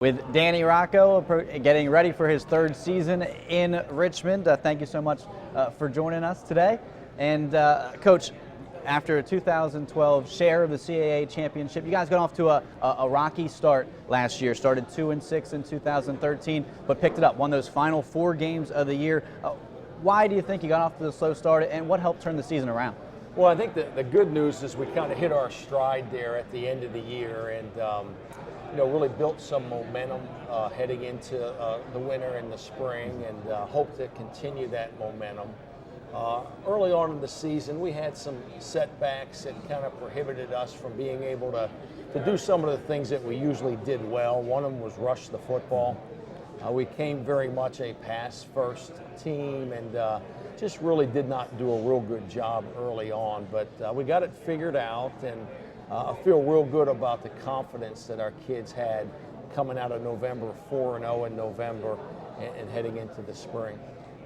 with Danny Rocco getting ready for his third season in Richmond. Thank you so much for joining us today. And Coach, after a 2012 share of the CAA championship, you guys got off to a rocky start last year. Started 2-6 in 2013, but picked it up, won those final 4 games of the year. Why do you think you got off to the slow start, and what helped turn the season around? Well, I think the good news is we kind of hit our stride there at the end of the year, and really built some momentum heading into the winter and the spring, and hope to continue that momentum. Early on in the season, we had some setbacks that kind of prohibited us from being able to do some of the things that we usually did well. One of them was rush the football. We came very much a pass-first team, and just really did not do a real good job early on. But we got it figured out, and I feel real good about the confidence that our kids had coming out of November, 4-0 in November, and heading into the spring.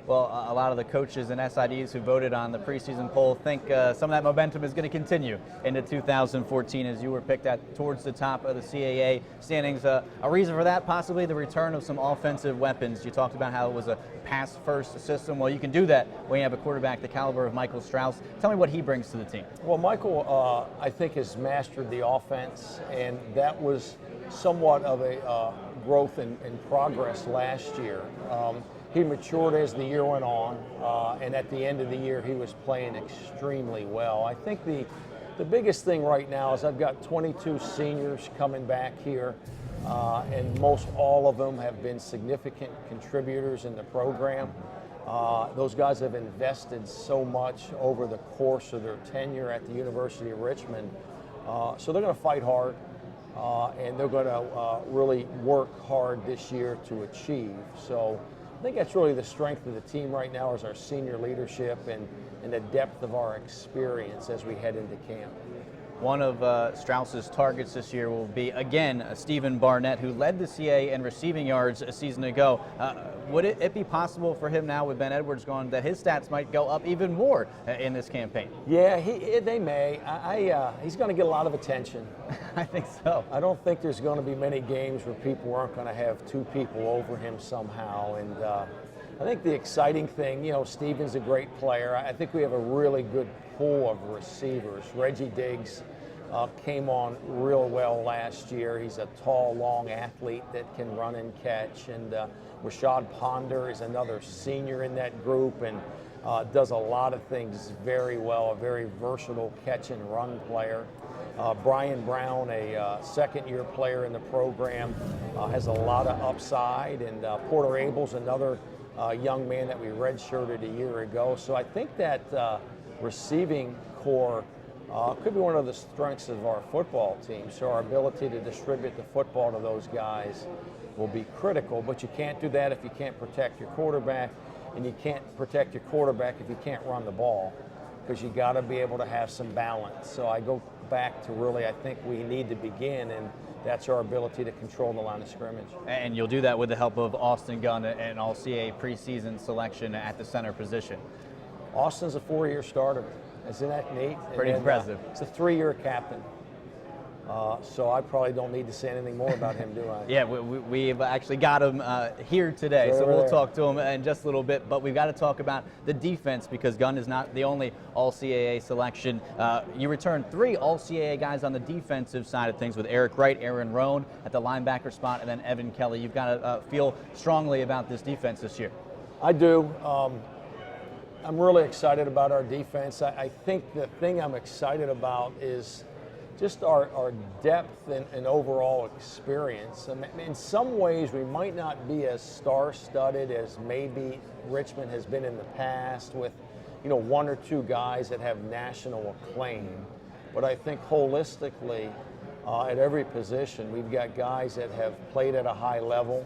Well, a lot of the coaches and SIDs who voted on the preseason poll think some of that momentum is going to continue into 2014 as you were picked at towards the top of the CAA standings. A reason for that, possibly the return of some offensive weapons. You talked about how it was a pass-first system. Well, you can do that when you have a quarterback the caliber of Michael Strauss. Tell me what he brings to the team. Well, Michael, I think, has mastered the offense, and that was somewhat of a growth and progress last year. He matured as the year went on, and at the end of the year, he was playing extremely well. I think the biggest thing right now is I've got 22 seniors coming back here, and most all of them have been significant contributors in the program. Those guys have invested so much over the course of their tenure at the University of Richmond, so they're going to fight hard, and they're going to really work hard this year to achieve. So I think that's really the strength of the team right now is our senior leadership and the depth of our experience as we head into camp. One of Strauss's targets this year will be, again, Stephen Barnett, who led the CAA in receiving yards a season ago. Would it be possible for him now, with Ben Edwards gone, that his stats might go up even more in this campaign? Yeah, they may. He's going to get a lot of attention. I think so. I don't think there's going to be many games where people aren't going to have 2 people over him somehow. And I think the exciting thing, Stephen's a great player. I think we have a really good pool of receivers. Reggie Diggs came on real well last year. He's a tall, long athlete that can run and catch. And Rashad Ponder is another senior in that group and does a lot of things very well, a very versatile catch and run player. Brian Brown, a second-year player in the program, has a lot of upside. And Porter Abel's another young man that we redshirted a year ago. So I think that receiving core could be one of the strengths of our football team. So our ability to distribute the football to those guys will be critical, but you can't do that if you can't protect your quarterback, and you can't protect your quarterback if you can't run the ball, because you got to be able to have some balance. So I go back to really, I think we need to begin, and that's our ability to control the line of scrimmage. And you'll do that with the help of Austin Gunn, an All-CAA preseason selection at the center position. Austin's a 4-year starter. Isn't that neat? Pretty impressive. He's a 3-year captain. So I probably don't need to say anything more about him, do I? Yeah, we've actually got him here today, so we'll talk to him in just a little bit. But we've got to talk about the defense, because Gunn is not the only All-CAA selection. You returned 3 All-CAA guys on the defensive side of things with Eric Wright, Aaron Rohn at the linebacker spot, and then Evan Kelly. You've got to feel strongly about this defense this year. I do. I'm really excited about our defense. I think the thing I'm excited about is just our depth and overall experience. In some ways, we might not be as star-studded as maybe Richmond has been in the past with, 1 or 2 guys that have national acclaim. But I think holistically, at every position, we've got guys that have played at a high level,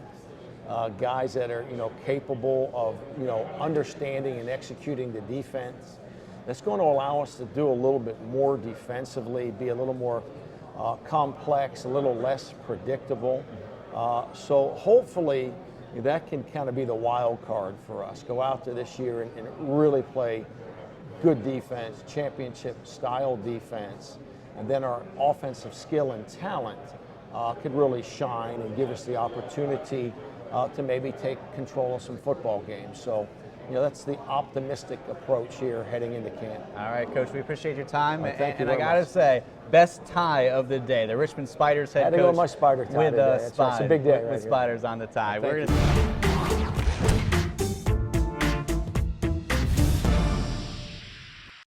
guys that are, capable of, understanding and executing the defense. That's going to allow us to do a little bit more defensively, be a little more complex, a little less predictable. So hopefully that can kind of be the wild card for us. Go out there this year and really play good defense, championship style defense, and then our offensive skill and talent could really shine and give us the opportunity to maybe take control of some football games. So, that's the optimistic approach here heading into camp. All right, Coach, we appreciate your time. Thank you and I very got to much. say, best tie of the day. The Richmond Spiders head Had to coach go with my Spider tie with today. That's right. It's a big day right with here. Spiders on the tie. Thank We're you. going to